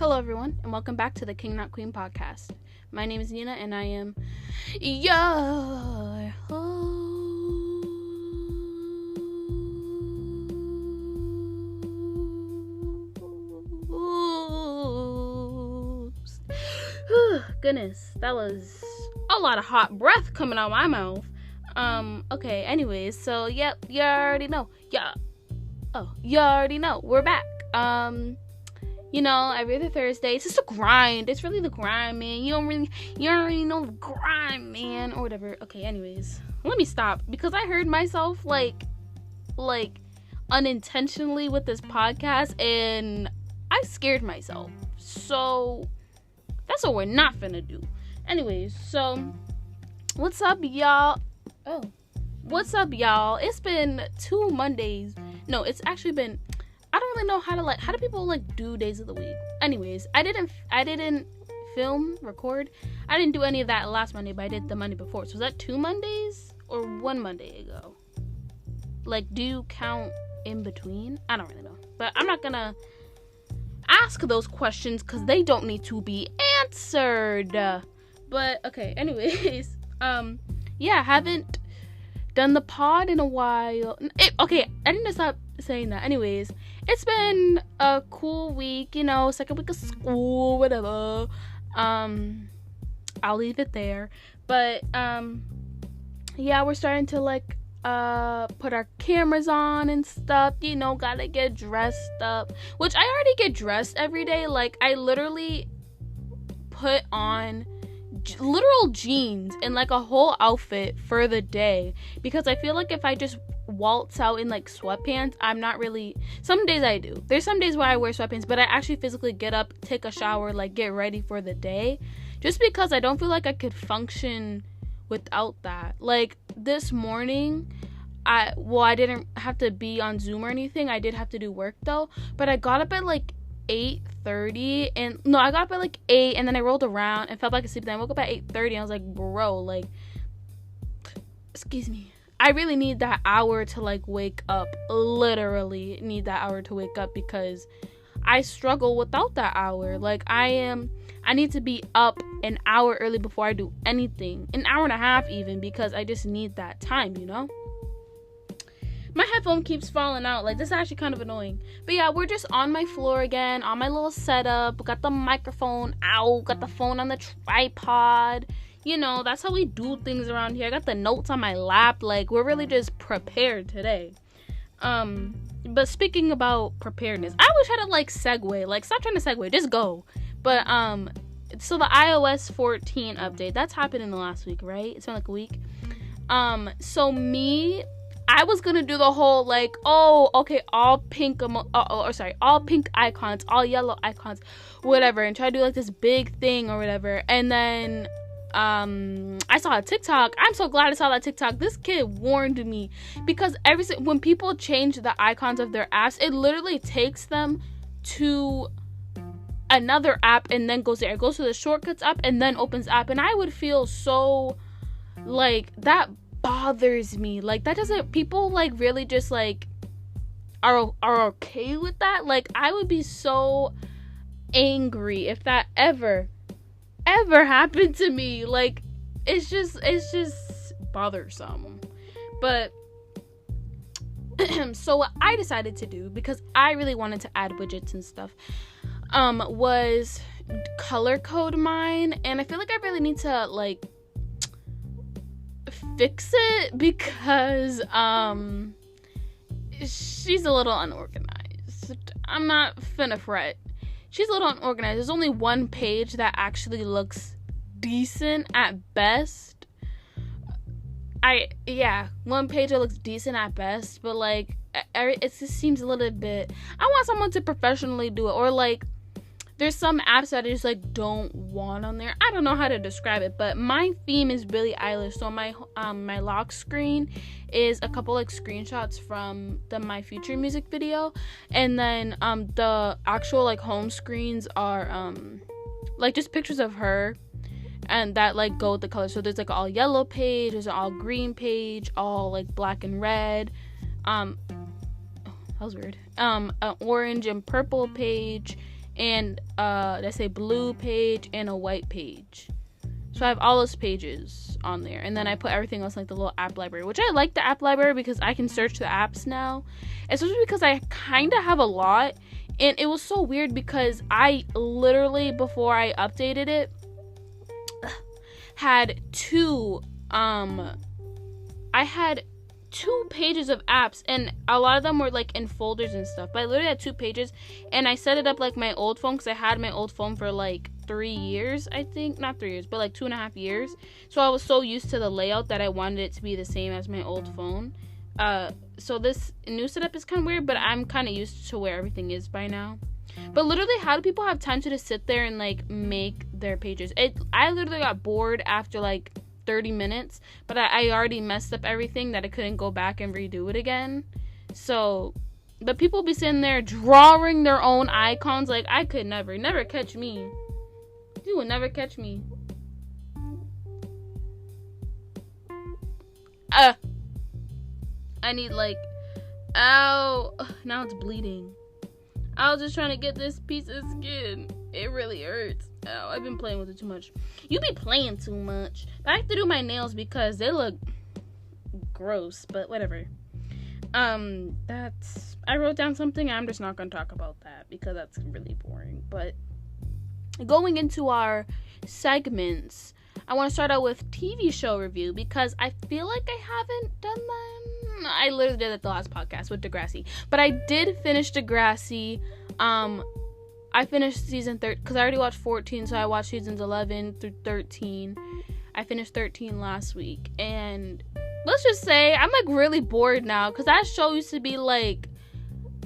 Hello, everyone, and welcome back to the King Not Queen podcast. My name is Nina, and I am your host. Goodness, that was a lot of hot breath coming out my mouth. Okay, anyways, so yep, you already know. You already know. We're back. Every other Thursday, it's just a grind. It's really the grind, man. You already know the grind, man, or whatever. Okay, anyways, let me stop because I heard myself like unintentionally with this podcast, and I scared myself. So that's what we're not finna do. Anyways, so what's up, y'all? What's up, y'all? It's been 2 Mondays. No, it's actually been. I don't really know how do people do days of the week. Anyways, I didn't record. I didn't do any of that last Monday, but I did the Monday before. So was that 2 Mondays or 1 Monday ago? Do you count in between? I don't really know. But I'm not gonna ask those questions because they don't need to be answered. But okay, anyways, yeah, haven't done the pod in a while. I need to stop saying that. Anyways, it's been a cool week, second week of school, whatever. I'll leave it there. But yeah, we're starting to put our cameras on and stuff, gotta get dressed up, which I already get dressed every day. I literally put on literal jeans and a whole outfit for the day, because I feel if I just waltz out in sweatpants, I'm not really. Some days I do. There's some days where I wear sweatpants, but I actually physically get up, take a shower, get ready for the day, just because I don't feel like I could function without that. This morning, I didn't have to be on Zoom or anything. I did have to do work though, but I got up at 8:30, and no, I got up at 8, and then I rolled around and felt like asleep. Then I woke up at 8:30, and I was like, bro, excuse me, I really need that hour to wake up. Literally need that hour to wake up, because I struggle without that hour. I need to be up an hour early before I do anything, an hour and a half even, because I just need that time, My headphone keeps falling out. This is actually kind of annoying. But yeah, we're just on my floor again, on my little setup. Got the microphone out, got the phone on the tripod. That's how we do things around here. I got the notes on my lap. We're really just prepared today. But speaking about preparedness, I always try to segue. Stop trying to segue, just go. But so the iOS 14 update, that's happened in the last week, right? It's been a week. I was gonna do the whole all pink all pink icons, all yellow icons, whatever, and try to do this big thing or whatever. And then I saw a TikTok. I'm so glad I saw that TikTok. This kid warned me, because when people change the icons of their apps, it literally takes them to another app and then goes there. It goes to the shortcuts app and then opens the app, and I would feel so that bothers me. That doesn't, people really just are okay with that. I would be so angry if that ever happened to me. It's just bothersome. But so what I decided to do, because I really wanted to add widgets and stuff, was color code mine. And I feel I really need to fix it, because she's a little unorganized. I'm not finna fret. She's a little unorganized. There's only one page that actually looks decent at best. One page that looks decent at best, but it just seems a little bit. I want someone to professionally do it, or there's some apps that I just don't want on there. I don't know how to describe it, but my theme is Billie Eilish. So my lock screen is a couple screenshots from the My Future music video, and then the actual home screens are just pictures of her, and that go with the color. So there's all yellow page, there's an all green page, all black and red. That was weird. An orange and purple page, and let's say blue page and a white page. So I have all those pages on there, and then I put everything else like the little app library, which I like the app library because I can search the apps now, especially because I kind of have a lot. And it was so weird because I literally, before I updated it, had two pages of apps, and a lot of them were like in folders and stuff, but I literally had 2 pages, and I set it up like my old phone because I had my old phone for like 3 years, I think. Not 3 years, but like 2.5 years. So I was so used to the layout that I wanted it to be the same as my old phone. So this new setup is kind of weird, but I'm kind of used to where everything is by now. But literally, how do people have time to just sit there and like make their pages? I literally got bored after like 30 minutes, but I already messed up everything that I couldn't go back and redo it again. So, but people be sitting there drawing their own icons. Like, I could never catch me. You would never catch me. I need like, ow, now it's bleeding. I was just trying to get this piece of skin. It really hurts. Ow, I've been playing with it too much. You be playing too much. But I have to do my nails because they look gross, but whatever. I wrote down something. I'm just not going to talk about that because that's really boring. But going into our segments, I want to start out with TV show review because I feel like I haven't done that. I literally did it the last podcast with Degrassi, but I did finish Degrassi. I finished season 13 because I already watched 14, so I watched seasons 11 through 13. I finished 13 last week, and let's just say I'm like really bored now because that show used to be like,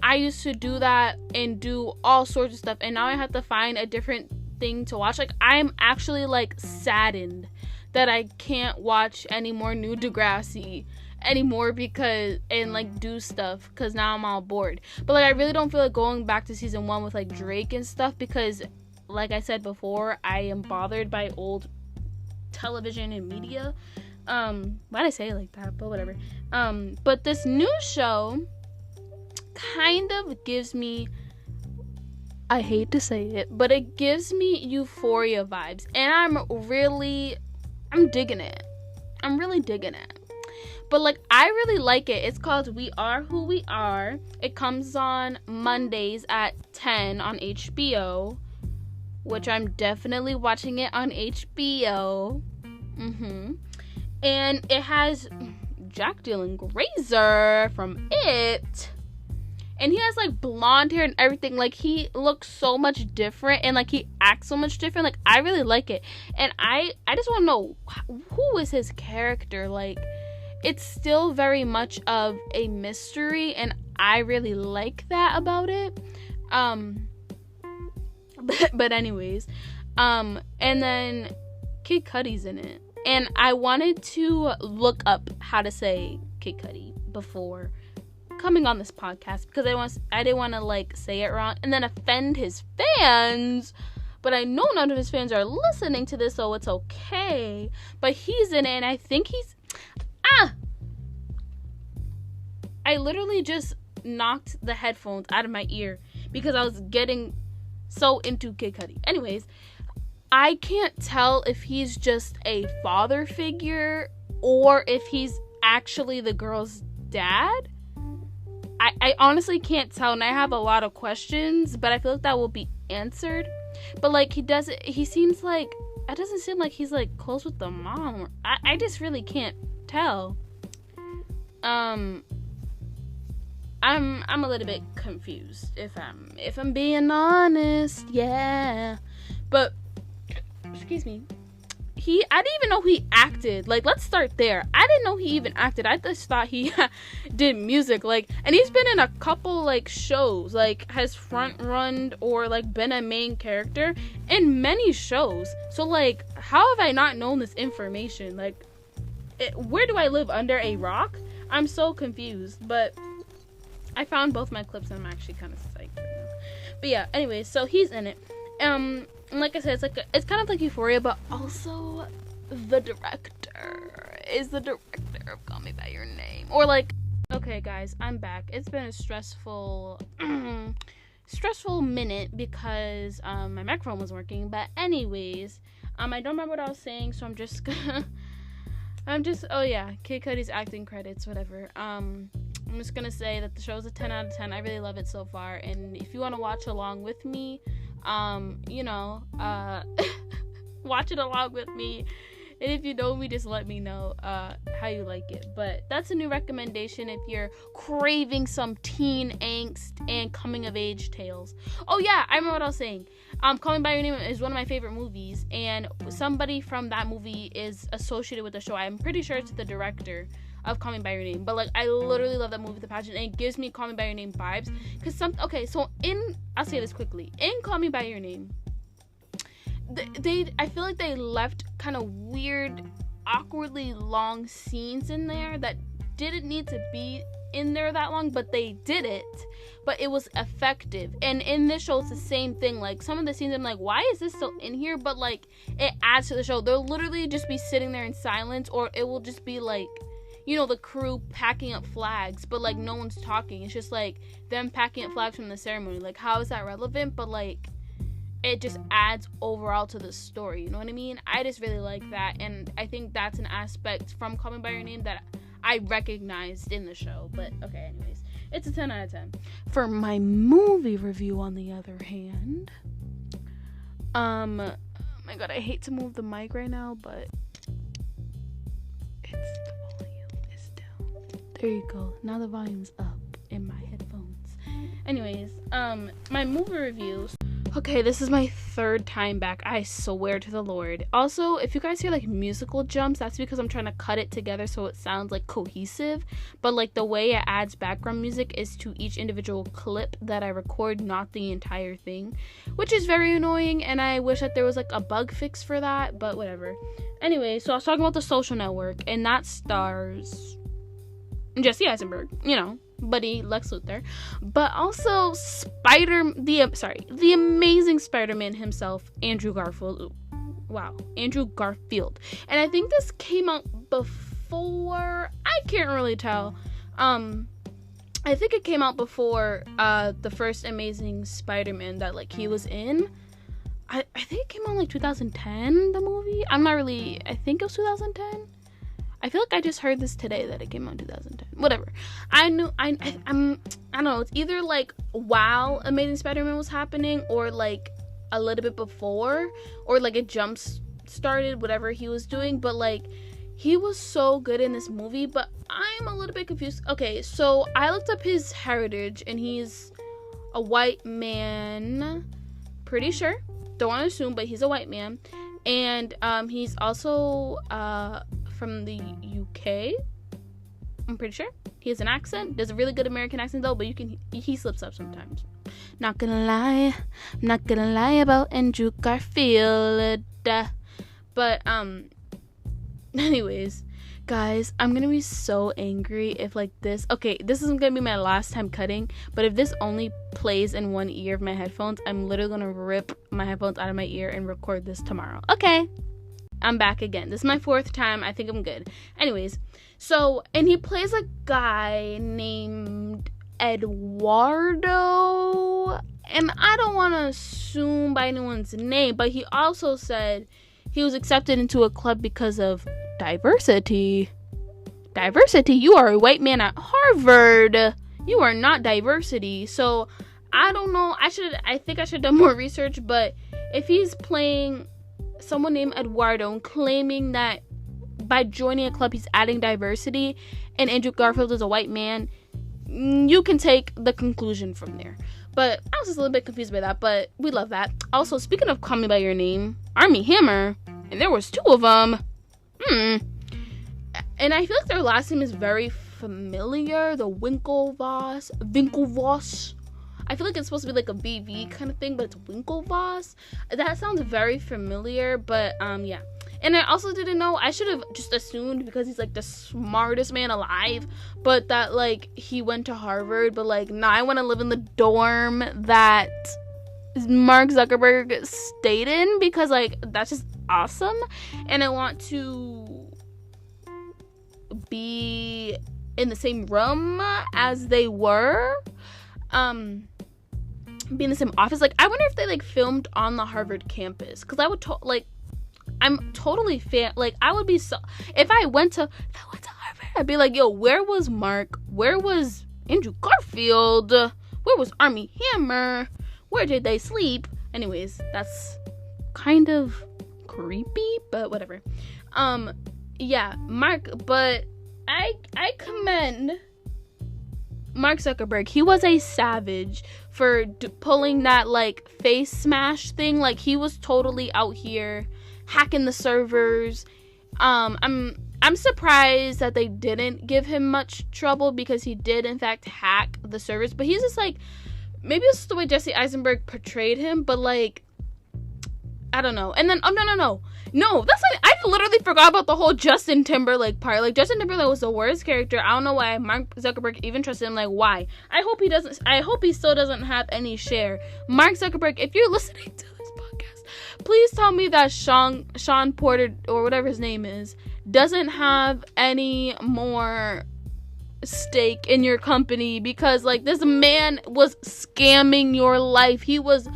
I used to do that and do all sorts of stuff, and now I have to find a different thing to watch. Like, I'm actually like saddened that I can't watch any more new Degrassi anymore because, and like do stuff, because now I'm all bored. But like, I really don't feel like going back to season 1 with like Drake and stuff because, like I said before, I am bothered by old television and media. Why'd I say it like that? But whatever. But this new show kind of gives me, I hate to say it, but it gives me Euphoria vibes, and I'm digging it. I'm really digging it. But like, I really like it. It's called We Are Who We Are. It comes on Mondays at 10 on HBO, which I'm definitely watching it on HBO. And it has Jack Dylan Grazer from It. And he has like blonde hair and everything. Like, he looks so much different and like he acts so much different. Like, I really like it. And I just want to know, who is his character? Like, it's still very much of a mystery, and I really like that about it. But anyways, and then Kid Cudi's in it. And I wanted to look up how to say Kid Cudi before coming on this podcast because I didn't want to like say it wrong and then offend his fans. But I know none of his fans are listening to this, so it's okay. But he's in it, and I think I literally just knocked the headphones out of my ear because I was getting so into Kid Cudi. Anyways, I can't tell if he's just a father figure or if he's actually the girl's dad. I honestly can't tell, and I have a lot of questions, but I feel like that will be answered. But like, it doesn't seem like he's like close with the mom. I just really can't tell. I'm a little bit confused if I'm being honest. Yeah. But excuse me. I didn't even know he acted. Like, let's start there. I didn't know he even acted. I just thought he did music. Like, and he's been in a couple like shows, like has front run or like been a main character in many shows. So like, how have I not known this information? Like, where do I live, under a rock? I'm so confused. But I found both my clips and I'm actually kind of psyched right now. But yeah, anyways, so he's in it. And like I said, it's kind of like Euphoria, but also the director is the director of Call Me By Your Name. Or like, okay guys, I'm back. It's been a stressful stressful minute because my microphone was working. But anyways, I don't remember what I was saying, so oh yeah, Kid Cudi's acting credits, whatever. I'm just gonna say that the show's a 10 out of 10. I really love it so far, and if you want to watch along with me, watch it along with me. And if you know me, just let me know how you like it. But that's a new recommendation if you're craving some teen angst and coming of age tales. Oh yeah, I remember what I was saying. Call Me by Your Name is one of my favorite movies, and somebody from that movie is associated with the show. I'm pretty sure it's the director of Call Me by Your Name. But like, I literally love that movie with a passion, and it gives me Call Me by Your Name vibes. I'll say this quickly. In Call Me by Your Name, I feel like they left kind of weird, awkwardly long scenes in there that didn't need to be in there that long, but they did it, but it was effective. And in this show, it's the same thing. Like, some of the scenes, I'm like, why is this still in here? But like, it adds to the show. They'll literally just be sitting there in silence, or it will just be like, the crew packing up flags, but like no one's talking. It's just like them packing up flags from the ceremony. Like, how is that relevant? But like, it just adds overall to the story, you know what I mean? I just really like that, and I think that's an aspect from Call Me by Your Name that I recognized in the show. But okay, anyways, it's a 10 out of 10. For my movie review, on the other hand, oh my god, I hate to move the mic right now, but the volume is down. There you go. Now the volume's up in my headphones. Anyways, my movie reviews. Okay, this is my third time back. I swear to the Lord. Also, if you guys hear like musical jumps, that's because I'm trying to cut it together so it sounds like cohesive. But like, the way it adds background music is to each individual clip that I record, not the entire thing, which is very annoying. And I wish that there was like a bug fix for that, but whatever. Anyway, so I was talking about The Social Network, and that stars Jesse Eisenberg, buddy Lex Luthor, but also the amazing Spider-Man himself, Andrew Garfield. Andrew Garfield. And I think this came out before, I can't really tell. I think it came out before the first Amazing Spider-Man that like he was in. I think it came out like 2010, the movie. I think it was 2010. I feel like I just heard this today that it came out in 2010. Whatever. I don't know. It's either like while Amazing Spider-Man was happening, or like a little bit before, or like it started whatever he was doing. But like, he was so good in this movie. But I'm a little bit confused. Okay, so I looked up his heritage, and he's a white man. Pretty sure. Don't want to assume, but he's a white man. And he's also from the UK. I'm pretty sure. He has an accent. Does a really good American accent though, but he slips up sometimes. I'm not gonna lie about Andrew Garfield. But anyways, guys, I'm gonna be so angry if like this. Okay, this isn't gonna be my last time cutting, but if this only plays in one ear of my headphones, I'm literally gonna rip my headphones out of my ear and record this tomorrow. Okay, I'm back again. This is my fourth time. I think I'm good. Anyways, and he plays a guy named Eduardo, and I don't want to assume by anyone's name, but he also said he was accepted into a club because of diversity. You are a white man at Harvard. You are not diversity. So I don't know. I think I should have done more research, but if he's playing someone named Eduardo and claiming that by joining a club he's adding diversity, and Andrew Garfield is a white man, you can take the conclusion from there. But I was just a little bit confused by that, but we love that. Also, speaking of Call Me by Your Name, Armie Hammer, and there was two of them. And I feel like their last name is very familiar. The Winklevoss. I feel like it's supposed to be like a BV kind of thing, but it's Winklevoss. That sounds very familiar, but yeah. And I also didn't know, I should have just assumed because he's like the smartest man alive, but that like he went to Harvard, but like, nah, I want to live in the dorm that Mark Zuckerberg stayed in, because like that's just awesome, and I want to be in the same room as they were. be in the same office. Like, I wonder if they like filmed on the Harvard campus, because I would I'm totally fan. Like, I would be so, if I went to Harvard, I'd be like, yo, where was Mark? Where was Andrew Garfield? Where was Armie Hammer? Where did they sleep? Anyways, that's kind of creepy, but whatever. Yeah, Mark, but I commend Mark Zuckerberg. He was a savage for pulling that like face smash thing. Like, he was totally out here hacking the servers. I'm surprised that they didn't give him much trouble, because he did in fact hack the servers. But he's just like, maybe it's the way Jesse Eisenberg portrayed him, but like, I don't know. And then, no, that's like, I literally forgot about the whole Justin Timberlake part. Like, Justin Timberlake was the worst character. I don't know why Mark Zuckerberg even trusted him. Like, why? I hope he still doesn't have any share. Mark Zuckerberg, if you're listening to this podcast, please tell me that Sean Porter, or whatever his name is, doesn't have any more stake in your company, because like, this man was scamming your life. He was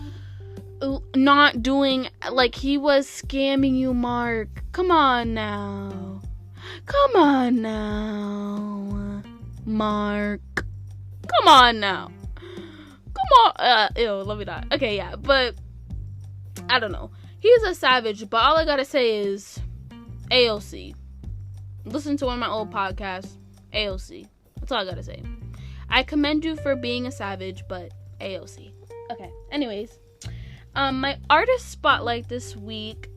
not doing, like, he was scamming you, Mark. Come on now, Mark. Come on now. Ew, let me not. Okay, yeah, but I don't know. He's a savage, but all I gotta say is AOC. Listen to one of my old podcasts. AOC. That's all I gotta say. I commend you for being a savage, but AOC. Okay, anyways. My artist spotlight this week,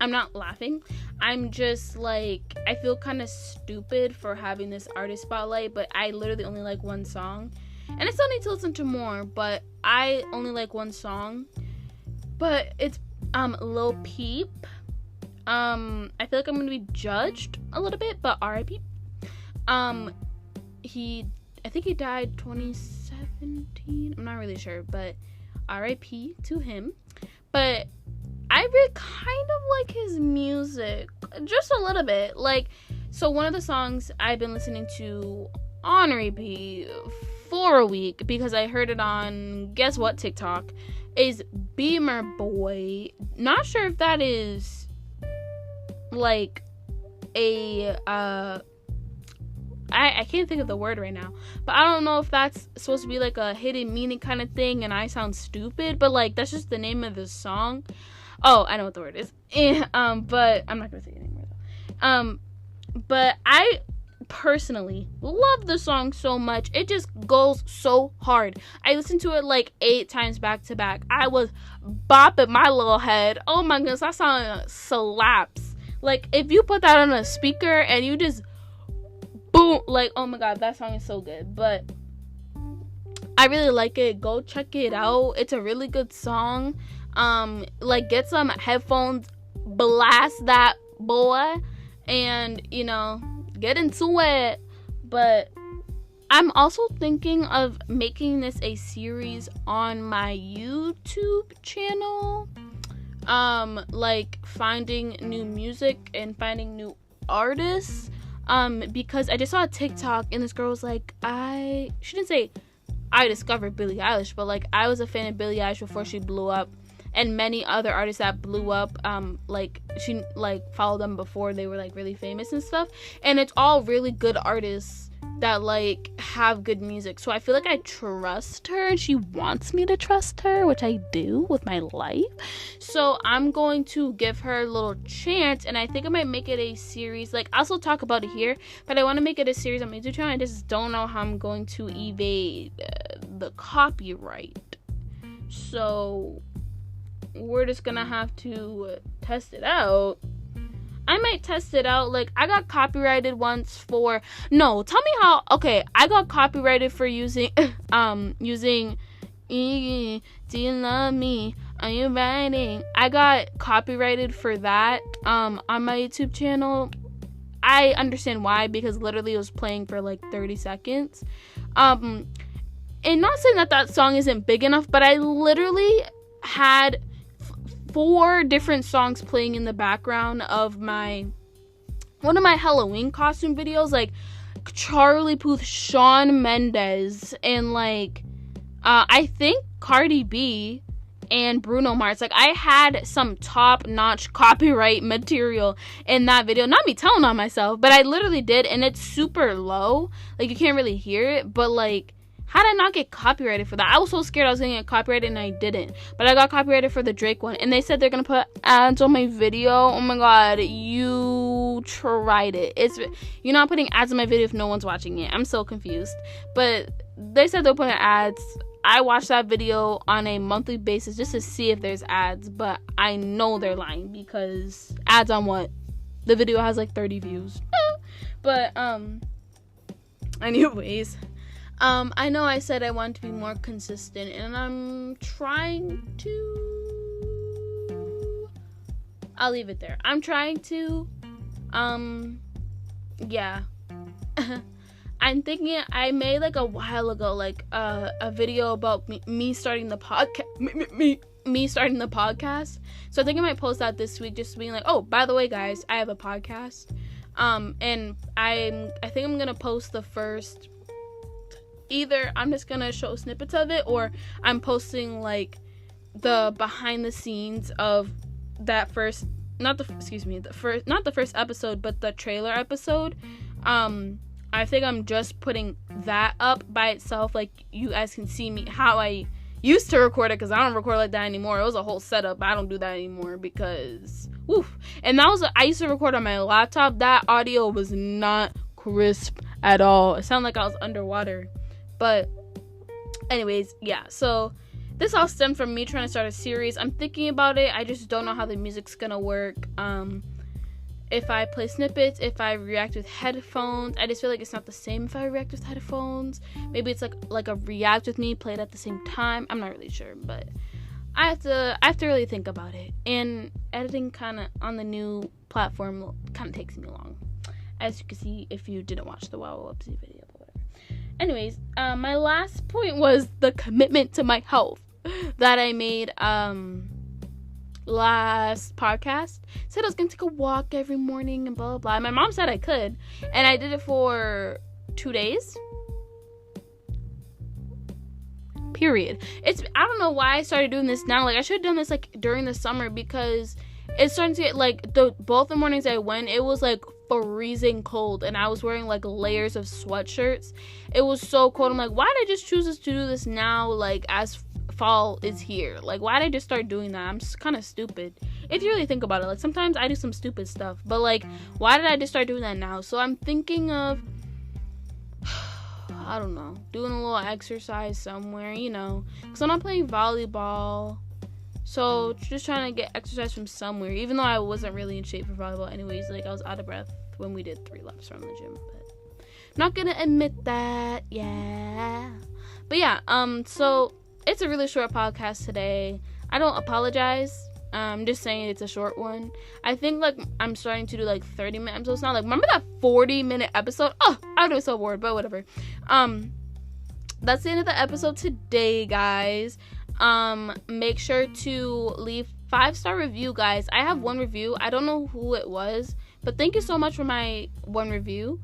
I'm not laughing. I'm just like, I feel kind of stupid for having this artist spotlight, but I literally only like one song. And I still need to listen to more, but I only like one song. But it's Lil Peep. I feel like I'm gonna be judged a little bit, but R.I.P. I think he died 2017. I'm not really sure, but R.I.P. to him. But I really kind of like his music, just a little bit. Like, so one of the songs I've been listening to on repeat for a week, because I heard it on, guess what, TikTok, is Beamer Boy. Not sure if that is like a I can't think of the word right now, but I don't know if that's supposed to be like a hidden meaning kind of thing and I sound stupid, but like, that's just the name of the song. Oh, I know what the word is. But I'm not gonna say it anymore though. But I personally love the song so much. It just goes so hard. I listened to it like 8 times back to back. I was bopping my little head. Oh my goodness, that song slaps. Like, if you put that on a speaker and you just boom, like, oh my god, that song is so good. But I really like it. Go check it out. It's a really good song. Like, get some headphones, blast that boy, and, you know, get into it. But I'm also thinking of making this a series on my YouTube channel. Like, finding new music and finding new artists. Because I just saw a TikTok and this girl was like, she didn't say I discovered Billie Eilish, but like, I was a fan of Billie Eilish before she blew up, and many other artists that blew up, like, she like followed them before they were like really famous and stuff, and it's all really good artists that like have good music. So I feel like I trust her and she wants me to trust her, which I do with my life. So I'm going to give her a little chance, and I think I might make it a series. Like, I'll still talk about it here, but I want to make it a series on my YouTube channel. I just don't know how I'm going to evade the copyright. So we're just gonna have to test it out. I might test it out. Like, I got copyrighted once for, no, tell me how. Okay, I got copyrighted for using using do you love me, are you writing? I got copyrighted for that on my YouTube channel. I understand why, because literally it was playing for like 30 seconds. And not saying that song isn't big enough, but I literally had 4 different songs playing in the background of one of my Halloween costume videos, like Charlie Puth, Shawn Mendes, and like I think Cardi B and Bruno Mars. Like, I had some top-notch copyright material in that video. Not me telling on myself, but I literally did, and it's super low. Like, you can't really hear it, but, like, how did I not get copyrighted for that? I was so scared I was going to get copyrighted, and I didn't. But I got copyrighted for the Drake one, and they said they're going to put ads on my video. Oh, my God. You tried it. You're not putting ads on my video if no one's watching it. I'm so confused. But they said they'll put ads. I watch that video on a monthly basis just to see if there's ads, but I know they're lying because ads on what? The video has like 30 views. But anyways, I know I said I want to be more consistent, and I'm trying to. I'll leave it there. I'm trying to. Yeah. I'm thinking I made like a while ago like a video about me starting the podcast. Me starting the podcast. So I think I might post that this week, just being like, oh, by the way, guys, I have a podcast. And I think I'm gonna post the first. Either I'm just gonna show snippets of it, or I'm posting like the behind the scenes of that first. Not the first episode, but the trailer episode. I think I'm just putting that up by itself. Like, you guys can see me how I used to record it, because I don't record like that anymore. It was a whole setup. I don't do that anymore because, woof. And I used to record on my laptop. That audio was not crisp at all. It sounded like I was underwater. But anyways, yeah. So this all stemmed from me trying to start a series. I'm thinking about it. I just don't know how the music's gonna work. If I play snippets, if I react with headphones, I just feel like it's not the same if I react with headphones. Maybe it's like a react with me played at the same time. I'm not really sure, but I have to really think about it. And editing kind of on the new platform kind of takes me long, as you can see if you didn't watch the Wow Whoopsie video or whatever. Anyways, my last point was the commitment to my health that I made last podcast. Said I was gonna take a walk every morning and blah blah blah. My mom said I could, and I did it for 2 days. Period. I don't know why I started doing this now. Like, I should have done this like during the summer, because it's starting to get like both the mornings I went, it was like freezing cold, and I was wearing like layers of sweatshirts. It was so cold. I'm like, why did I just choose to do this now? Like, as fall is here. Like, why did I just start doing that? I'm kind of stupid if you really think about it. Like, sometimes I do some stupid stuff, but like, why did I just start doing that now? So I'm thinking of I don't know, doing a little exercise somewhere, you know, because I'm not playing volleyball, so just trying to get exercise from somewhere, even though I wasn't really in shape for volleyball anyways. Like, I was out of breath when we did 3 laps around the gym, but not gonna admit that. Yeah, but yeah, so it's a really short podcast today. I don't apologize. I'm just saying it's a short one. I think like I'm starting to do like 30-minute episodes now. Like, remember that 40-minute episode? Oh, I would have been so bored, but whatever. That's the end of the episode today, guys. Make sure to leave 5-star review, guys. I have 1 review. I don't know who it was, but thank you so much for my 1 review.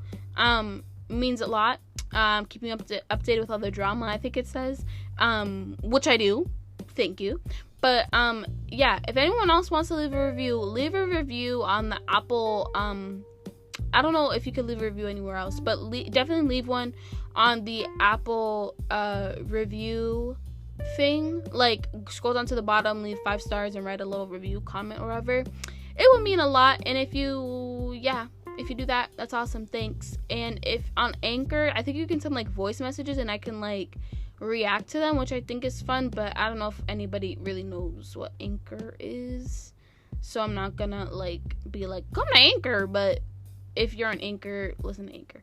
Means a lot. Keeping updated with all the drama, I think it says, which I do. Thank you. But yeah, if anyone else wants to leave a review on the Apple. I don't know if you could leave a review anywhere else, but definitely leave one on the Apple review thing. Like, scroll down to the bottom, leave 5 stars, and write a little review, comment, or whatever. It would mean a lot. And if you do that, that's awesome. Thanks. And if on Anchor, I think you can send like voice messages, and I can like react to them, which I think is fun, but I don't know if anybody really knows what Anchor is, so I'm not gonna like be like, come to Anchor. But if you're on Anchor, listen to Anchor.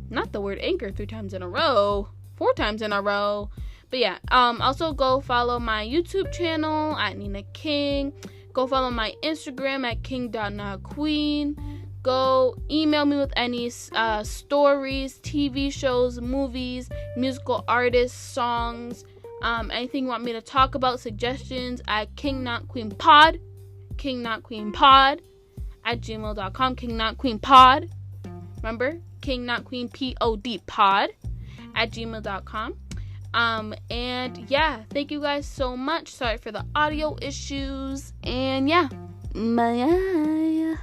Not the word anchor 3 times in a row, 4 times in a row. But yeah, also go follow my YouTube channel at Nina King. Go follow my Instagram at king.notqueen. Go email me with any stories, TV shows, movies, musical artists, songs, anything you want me to talk about, suggestions at kingnotqueenpod at gmail.com, kingnotqueenpod. Remember, kingnotqueenpod pod at gmail.com. And yeah, thank you guys so much. Sorry for the audio issues. And yeah, bye.